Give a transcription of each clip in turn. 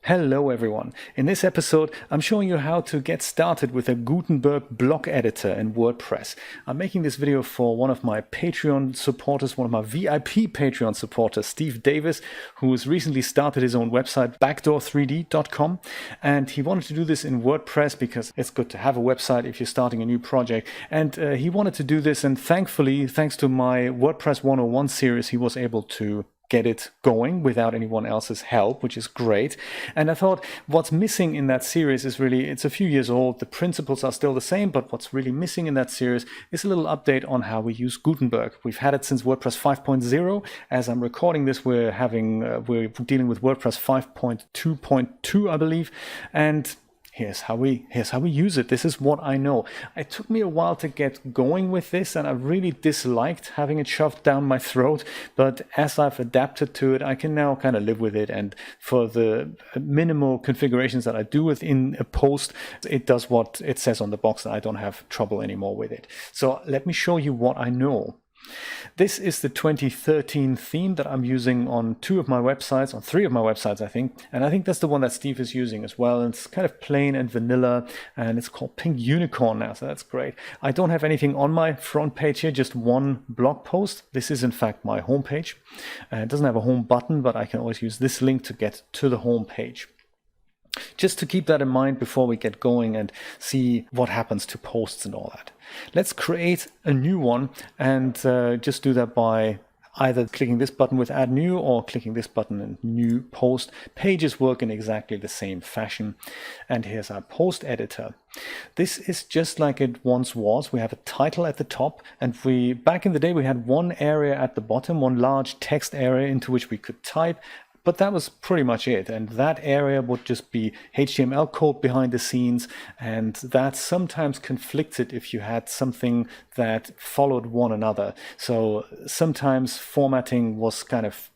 Hello everyone. In this episode, I'm showing you how to get started with a Gutenberg block editor in WordPress. I'm making this video for one of my Patreon supporters, one of my VIP Patreon supporters, Steve Davis, who has recently started his own website, backdoor3d.com. And he wanted to do this in WordPress because it's good to have a website if you're starting a new project. And he wanted to do this, and thankfully, thanks to my WordPress 101 series, he was able to get it going without anyone else's help, which is great. And I thought what's missing in that series is really, it's a few years old, the principles are still the same, but what's really missing in that series is a little update on how we use Gutenberg. We've had it since WordPress 5.0. As I'm recording this, we're dealing with WordPress 5.2.2, I believe, and here's how we use it. This is what I know. It took me a while to get going with this, and I really disliked having it shoved down my throat. But as I've adapted to it, I can now kind of live with it. And for the minimal configurations that I do within a post, it does what it says on the box, and I don't have trouble anymore with it. So let me show you what I know. This is the 2013 theme that I'm using on three of my websites, I think. And I think that's the one that Steve is using as well. And it's kind of plain and vanilla, and it's called Pink Unicorn now, so that's great. I don't have anything on my front page here, just one blog post. This is in fact my home page. It doesn't have a home button, but I can always use this link to get to the home page. Just to keep that in mind before we get going and see what happens to posts and all that. Let's create a new one, and just do that by either clicking this button with Add New or clicking this button in New Post. Pages work in exactly the same fashion. And here's our post editor. This is just like it once was. We have a title at the top, and back in the day we had one area at the bottom, one large text area into which we could type. But that was pretty much it, and that area would just be HTML code behind the scenes, and that sometimes conflicted if you had something that followed one another. So sometimes formatting was kind of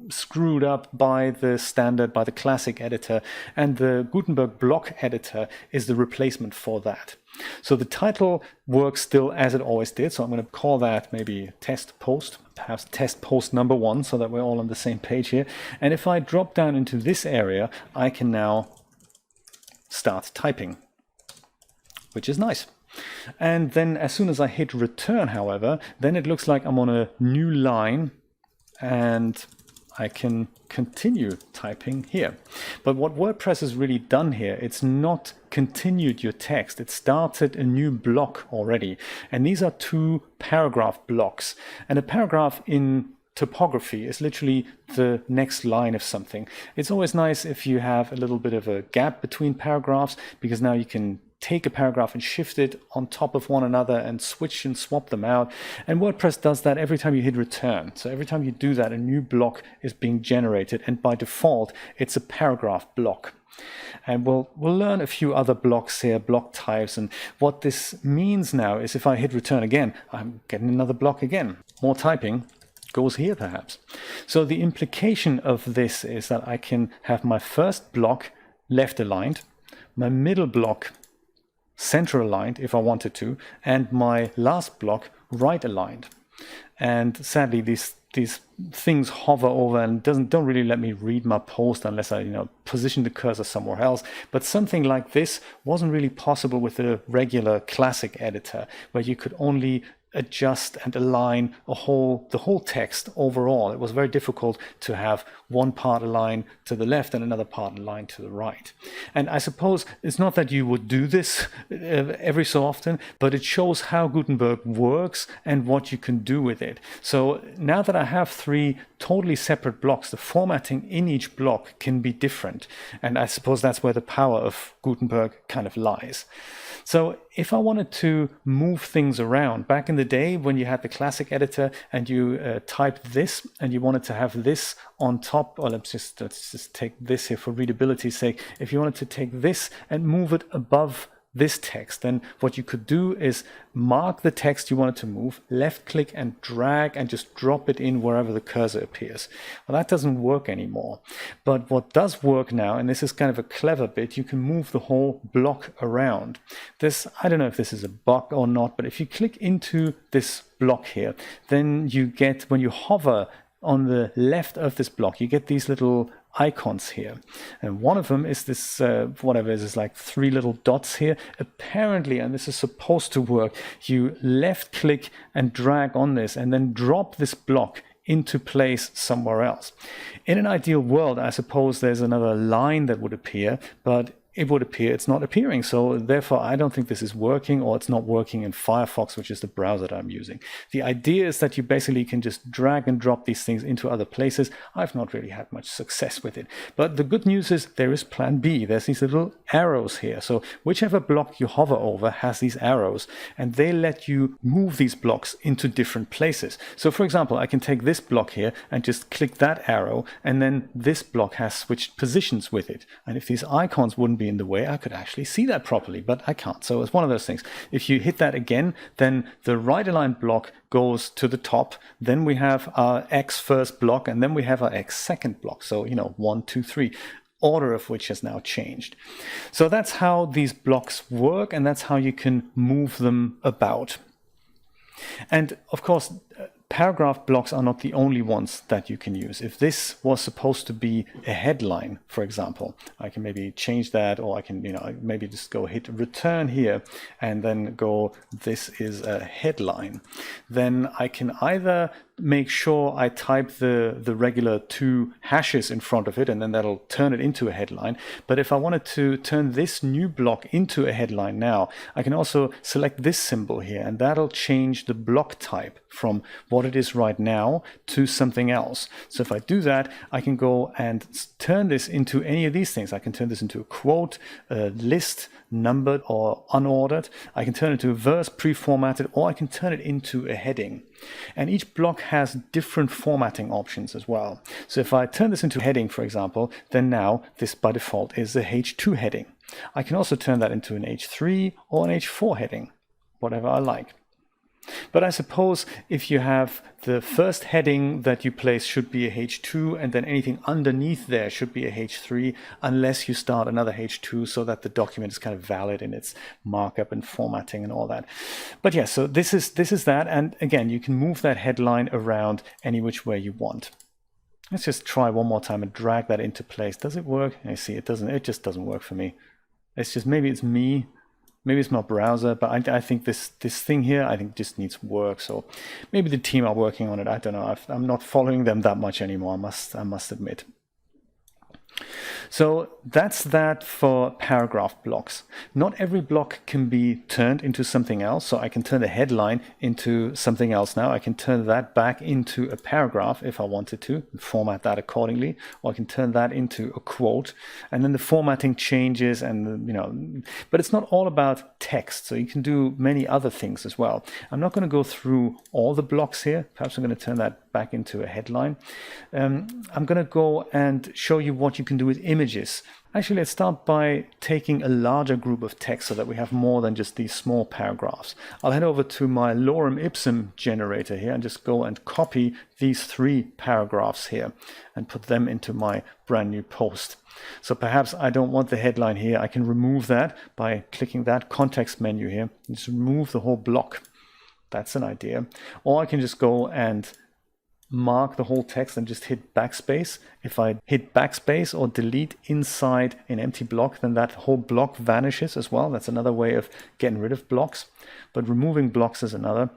screwed up by the classic editor, and the Gutenberg block editor is the replacement for that. So the title works still as it always did, so I'm going to call that maybe test post, perhaps test post number 1, so that we're all on the same page here. And if I drop down into this area, I can now start typing, which is nice. And then as soon as I hit return, however, then it looks like I'm on a new line, and I can continue typing here. But what WordPress has really done here, it's not continued your text. It started a new block already. And these are 2 paragraph blocks. And a paragraph in typography is literally the next line of something. It's always nice if you have a little bit of a gap between paragraphs, because now you can take a paragraph and shift it on top of one another and switch and swap them out. And WordPress does that every time you hit return. So every time you do that, a new block is being generated, and by default it's a paragraph block. And we'll learn a few other blocks here, block types, and what this means now is if I hit return again, I'm getting another block again. More typing goes here perhaps. So the implication of this is that I can have my first block left aligned, my middle block center aligned if I wanted to, and my last block right aligned. And sadly these things hover over and don't really let me read my post unless I position the cursor somewhere else. But something like this wasn't really possible with the regular classic editor, where you could only adjust and align the whole text overall. It was very difficult to have one part aligned to the left and another part aligned to the right. And I suppose it's not that you would do this every so often, but it shows how Gutenberg works and what you can do with it. So now that I have 3 totally separate blocks, the formatting in each block can be different. And I suppose that's where the power of Gutenberg kind of lies. So if I wanted to move things around, back in the day when you had the classic editor and you typed this and you wanted to have this on top, or let's just take this here for readability's sake. If you wanted to take this and move it above this text, then what you could do is mark the text you wanted to move, left click and drag and just drop it in wherever the cursor appears. Well, that doesn't work anymore. But what does work now, and this is kind of a clever bit, you can move the whole block around. I don't know if this is a bug or not, but if you click into this block here, then you get, when you hover on the left of this block, you get these little icons here. And one of them is this, whatever it is like 3 little dots here. Apparently, and this is supposed to work, you left click and drag on this and then drop this block into place somewhere else. In an ideal world, I suppose there's another line that would appear, but it would appear it's not appearing. So therefore, I don't think this is working, or it's not working in Firefox, which is the browser that I'm using. The idea is that you basically can just drag and drop these things into other places. I've not really had much success with it. But the good news is there is plan B. There's these little arrows here. So whichever block you hover over has these arrows, and they let you move these blocks into different places. So for example, I can take this block here and just click that arrow, and then this block has switched positions with it. And if these icons wouldn't be in the way, I could actually see that properly, but I can't. So it's one of those things. If you hit that again, then the right aligned block goes to the top. Then we have our X first block, and then we have our X second block. So, 1, 2, 3. Order of which has now changed. So that's how these blocks work, and that's how you can move them about. And of course, paragraph blocks are not the only ones that you can use. If this was supposed to be a headline, for example, I can maybe change that, or I can, maybe just go hit return here and then go, this is a headline. Then I can either make sure I type the regular 2 hashes in front of it, and then that'll turn it into a headline. But if I wanted to turn this new block into a headline now, I can also select this symbol here, and that'll change the block type from what it is right now to something else. So if I do that, I can go and turn this into any of these things. I can turn this into a quote, a list, numbered or unordered. I can turn it into a verse, pre-formatted, or I can turn it into a heading. And each block has different formatting options as well. So if I turn this into a heading, for example, then now this by default is a H2 heading. I can also turn that into an H3 or an H4 heading, whatever I like. But I suppose if you have the first heading that you place should be a H2, and then anything underneath there should be a H3, unless you start another H2 so that the document is kind of valid in its markup and formatting and all that. But yeah, so this is that. And again, you can move that headline around any which way you want. Let's just try one more time and drag that into place. Does it work? I see it doesn't. It just doesn't work for me. It's just, maybe it's me. Maybe it's my browser, but I think this thing here, I think just needs work. So maybe the team are working on it. I don't know. I'm not following them that much anymore, I must admit. So that's that for paragraph blocks. Not every block can be turned into something else. So I can turn the headline into something else now. I can turn that back into a paragraph if I wanted to, and format that accordingly. Or I can turn that into a quote. And then the formatting changes, and but it's not all about text. So you can do many other things as well. I'm not going to go through all the blocks here. Perhaps I'm going to turn that back into a headline. I'm going to go and show you what you can do with images. Actually, let's start by taking a larger group of text so that we have more than just these small paragraphs. I'll head over to my lorem ipsum generator here and just go and copy these 3 paragraphs here and put them into my brand new post. So perhaps I don't want the headline here. I can remove that by clicking that context menu here and just remove the whole block. That's an idea. Or I can just go and mark the whole text and just hit backspace. If I hit backspace or delete inside an empty block, then that whole block vanishes as well. That's another way of getting rid of blocks, but removing blocks is another.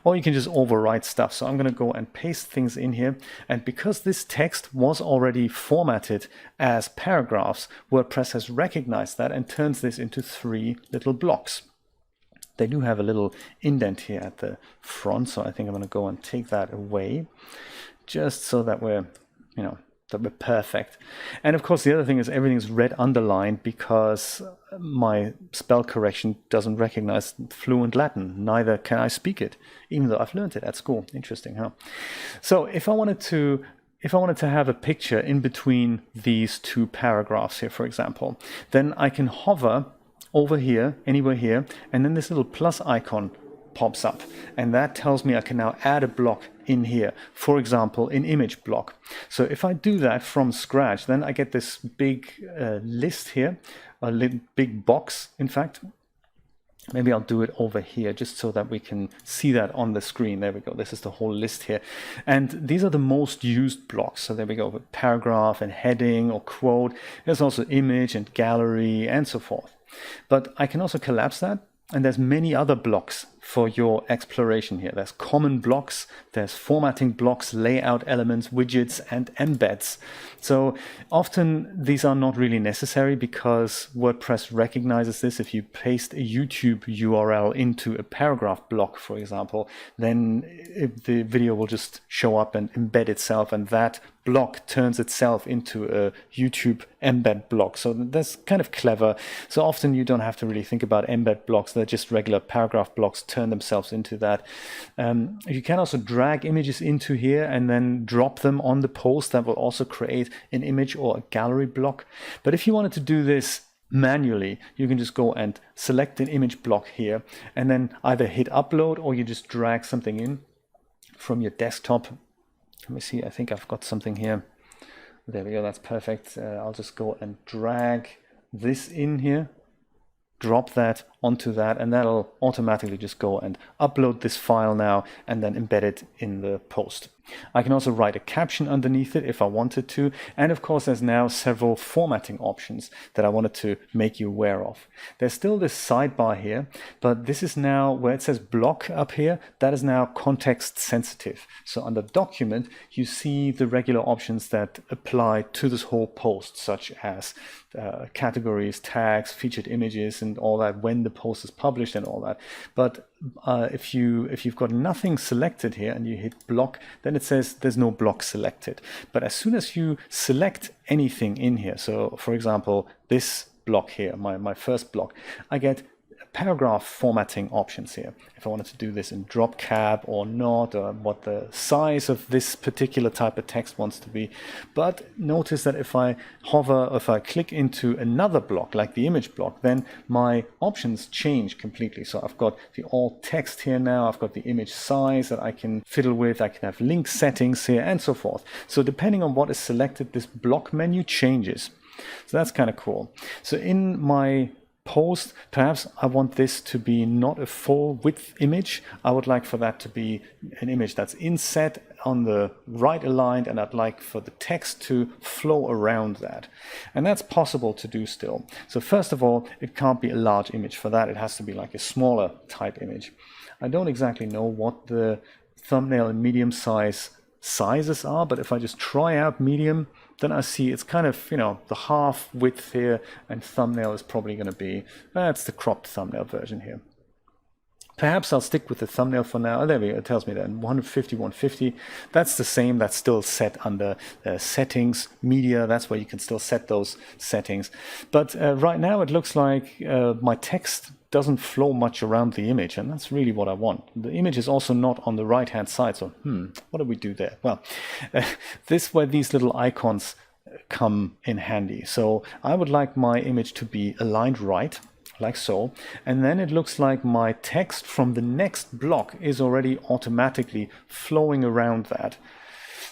Or you can just overwrite stuff. So I'm going to go and paste things in here. And because this text was already formatted as paragraphs, WordPress has recognized that and turns this into 3 little blocks. They do have a little indent here at the front, so I think I'm going to go and take that away, just so that we're, that we're perfect. And of course, the other thing is everything's red underlined because my spell correction doesn't recognize fluent Latin. Neither can I speak it, even though I've learned it at school. Interesting, huh? So if I wanted to have a picture in between these 2 paragraphs here, for example, then I can hover over here, anywhere here, and then this little plus icon pops up, and that tells me I can now add a block in here, for example, an image block. So if I do that from scratch, then I get this big list here, a little big box, in fact, Maybe I'll do it over here just so that we can see that on the screen. There we go. This is the whole list here. And these are the most used blocks. So there we go, with paragraph and heading or quote. There's also image and gallery and so forth. But I can also collapse that. And there's many other blocks for your exploration here. There's common blocks, there's formatting blocks, layout elements, widgets, and embeds. So often these are not really necessary because WordPress recognizes this. If you paste a YouTube URL into a paragraph block, for example, then the video will just show up and embed itself, and that block turns itself into a YouTube embed block. So that's kind of clever. So often you don't have to really think about embed blocks. They're just regular paragraph blocks turn themselves into that. You can also drag images into here and then drop them on the post. That will also create an image or a gallery block. But if you wanted to do this manually, you can just go and select an image block here and then either hit upload, or you just drag something in from your desktop. Let me see, I think I've got something here. There we go, that's perfect. I'll just go and drag this in here, drop that onto that, and that'll automatically just go and upload this file now and then embed it in the post. I can also write a caption underneath it if I wanted to. And of course, there's now several formatting options that I wanted to make you aware of. There's still this sidebar here, but this is now where it says block up here. That is now context sensitive. So under document, you see the regular options that apply to this whole post, such as categories, tags, featured images, and all that, when the post is published and all that. But if you've got nothing selected here and you hit block, then it says there's no block selected. But as soon as you select anything in here, so for example, this block here, my first block, I get paragraph formatting options here. If I wanted to do this in drop cap or not, or what the size of this particular type of text wants to be. But notice that if I hover, if I click into another block, like the image block, then my options change completely. So I've got the alt text here now, I've got the image size that I can fiddle with, I can have link settings here and so forth. So depending on what is selected, this block menu changes. So that's kind of cool. So in my post, perhaps I want this to be not a full width image. I would like for that to be an image that's inset on the right aligned, and I'd like for the text to flow around that. And that's possible to do still. So first of all, it can't be a large image. For that, it has to be like a smaller type image. I don't exactly know what the thumbnail and medium sizes are, but if I just try out medium, then I see it's kind of, the half width here, and thumbnail is probably going to be, that's the cropped thumbnail version here. Perhaps I'll stick with the thumbnail for now. Oh, there we go. It tells me that 150, 150. That's the same. That's still set under settings, media. That's where you can still set those settings. But right now it looks like my text doesn't flow much around the image, and that's really what I want. The image is also not on the right hand side, so what do we do there? Well, this is where these little icons come in handy. So I would like my image to be aligned right, like so, and then it looks like my text from the next block is already automatically flowing around that.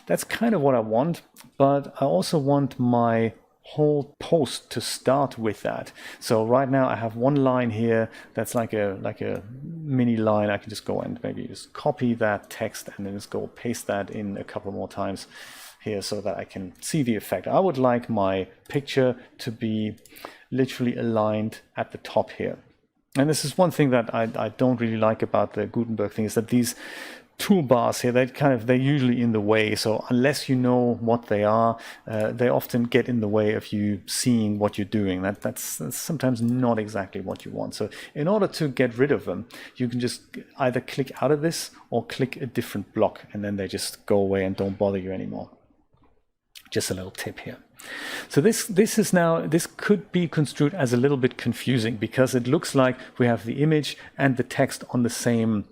That's kind of what I want, but I also want my whole post to start with that. So right now I have one line here that's like a mini line. I can just go and maybe just copy that text and then just go paste that in a couple more times here so that I can see the effect. I would like my picture to be literally aligned at the top here. And this is one thing that I don't really like about the Gutenberg thing, is that these toolbars here, they're usually in the way. So unless you know what they are, they often get in the way of you seeing what you're doing. That's sometimes not exactly what you want. So in order to get rid of them, you can just either click out of this or click a different block, and then they just go away and don't bother you anymore. Just a little tip here. So this could be construed as a little bit confusing, because it looks like we have the image and the text on the same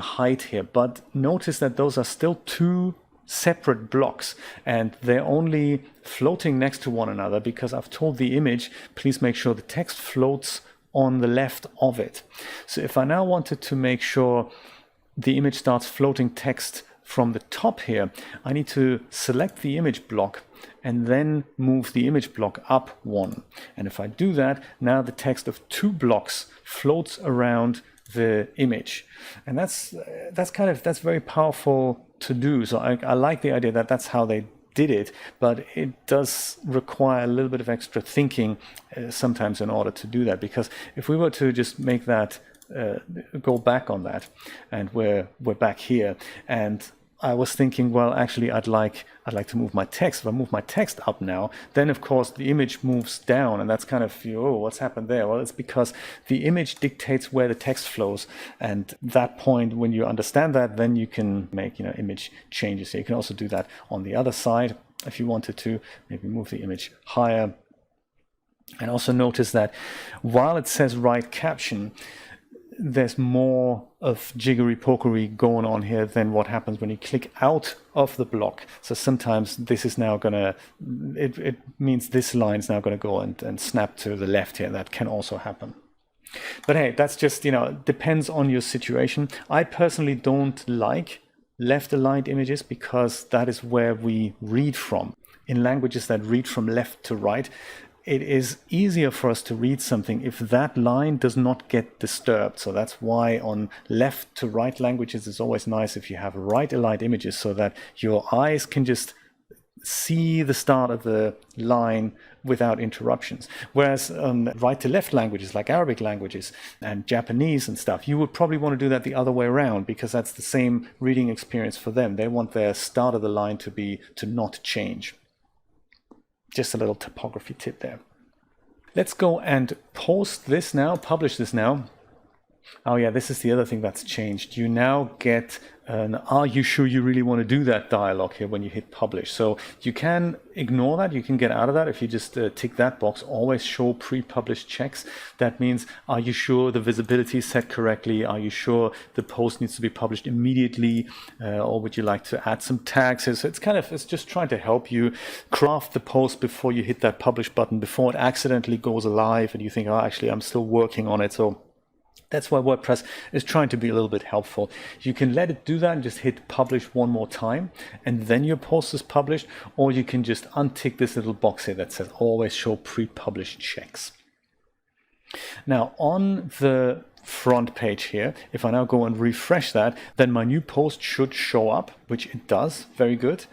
height here, but notice that those are still two separate blocks, and they're only floating next to one another because I've told the image, please make sure the text floats on the left of it. So if I now wanted to make sure the image starts floating text from the top here, I need to select the image block and then move the image block up one. And if I do that, now the text of 2 blocks floats around the image. And that's very powerful to do. So I like the idea that that's how they did it, but it does require a little bit of extra thinking sometimes in order to do that, because if we were to just make that go back on that, and we're back here, and I was thinking, well, actually I'd like to move my text. If I move my text up now, then of course the image moves down, and that's kind of, oh, what's happened there? Well, it's because the image dictates where the text flows, and that point, when you understand that, then you can make image changes. So you can also do that on the other side if you wanted to, maybe move the image higher. And also notice that while it says write caption, there's more of jiggery-pokery going on here than what happens when you click out of the block. So sometimes this is now gonna, it means this line is now gonna go and snap to the left here. That can also happen. But hey, that's just, depends on your situation. I personally don't like left-aligned images because that is where we read from. In languages that read from left to right, it is easier for us to read something if that line does not get disturbed. So that's why on left to right languages, it's always nice if you have right aligned images so that your eyes can just see the start of the line without interruptions. Whereas right to left languages like Arabic languages and Japanese and stuff, you would probably want to do that the other way around, because that's the same reading experience for them. They want their start of the line to not change. Just a little typography tip there. Let's go and post this now, publish this now. Oh yeah, this is the other thing that's changed. You now get an "Are you sure you really want to do that?" dialog here when you hit publish. So you can ignore that, you can get out of that if you just tick that box, always show pre-published checks. That means, are you sure the visibility is set correctly? Are you sure the post needs to be published immediately? Or would you like to add some tags? So it's just trying to help you craft the post before you hit that publish button, before it accidentally goes live and you think, oh, actually I'm still working on it. So that's why WordPress is trying to be a little bit helpful. You can let it do that and just hit publish one more time, and then your post is published, or you can just untick this little box here that says always show pre-published checks. Now on the front page here, if I now go and refresh that, then my new post should show up, which it does. Very good.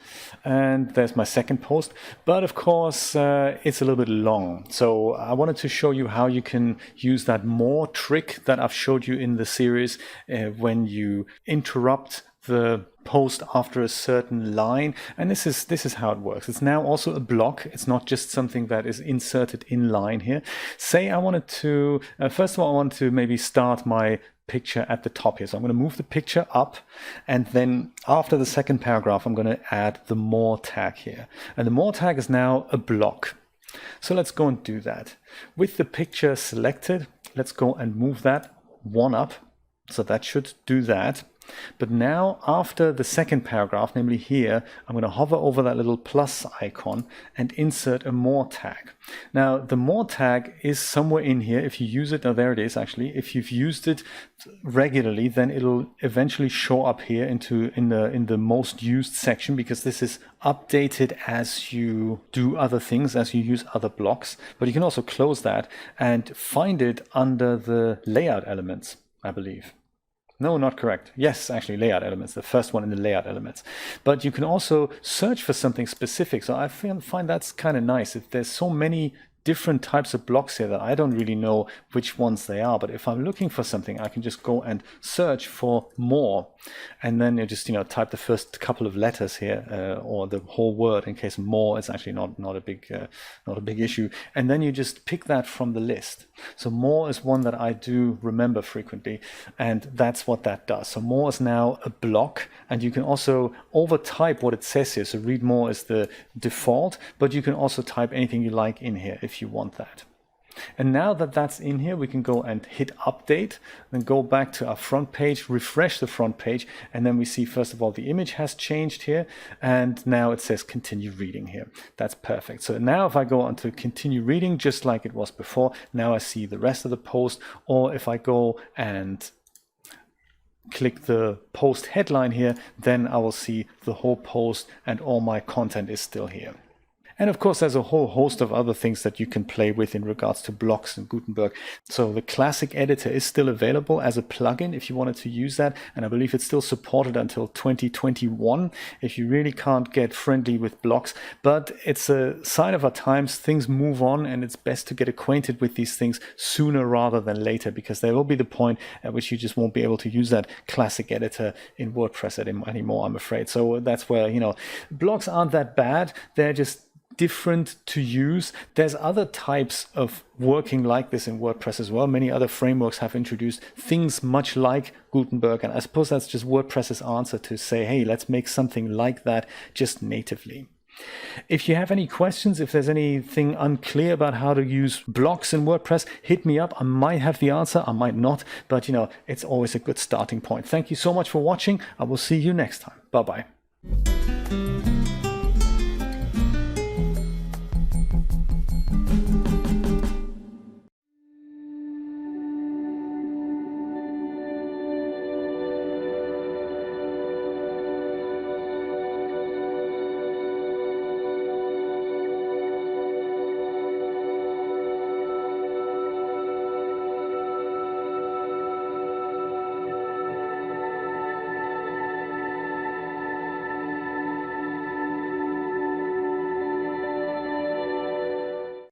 And there's my second post, but of course it's a little bit long. So I wanted to show you how you can use that more trick that I've showed you in the series when you interrupt the post after a certain line. And this is how it works. It's now also a block. It's not just something that is inserted in line here. Say I wanted to, first of all, I want to maybe start my picture at the top here. So I'm going to move the picture up, and then after the second paragraph, I'm going to add the more tag here. And the more tag is now a block. So let's go and do that. With the picture selected, let's go and move that one up. So that should do that. But now after the second paragraph, namely here, I'm going to hover over that little plus icon and insert a more tag. Now the more tag is somewhere in here. If you use it, oh, there it is actually. If you've used it regularly, then it'll eventually show up here in the most used section, because this is updated as you do other things, as you use other blocks. But you can also close that and find it under the layout elements, I believe. No, not correct. Yes, actually layout elements, the first one in the layout elements. But you can also search for something specific. So I find that's kind of nice. If there's so many different types of blocks here that I don't really know which ones they are, but if I'm looking for something, I can just go and search for more, and then you just type the first couple of letters here, or the whole word, in case more is actually not a big issue, and then you just pick that from the list. So more is one that I do remember frequently, and that's what that does. So more is now a block, and you can also overtype what it says here. So read more is the default, but you can also type anything you like in here if you want that. And now that that's in here, we can go and hit update, then go back to our front page, refresh the front page, and then we see first of all the image has changed here, and now it says continue reading here. That's perfect. So now if I go on to continue reading, just like it was before, now I see the rest of the post. Or if I go and click the post headline here, then I will see the whole post and all my content is still here. And of course, there's a whole host of other things that you can play with in regards to blocks and Gutenberg. So the classic editor is still available as a plugin if you wanted to use that. And I believe it's still supported until 2021 if you really can't get friendly with blocks. But it's a sign of our times. Things move on, and it's best to get acquainted with these things sooner rather than later, because there will be the point at which you just won't be able to use that classic editor in WordPress anymore, I'm afraid. So that's where, blocks aren't that bad. They're just different to use. There's other types of working like this in WordPress as well. Many other frameworks have introduced things much like Gutenberg, and I suppose that's just WordPress's answer to say, hey, let's make something like that just natively. If you have any questions, if there's anything unclear about how to use blocks in WordPress, hit me up. I might have the answer, I might not, but it's always a good starting point. Thank you so much for watching. I will see you next time. Bye-bye.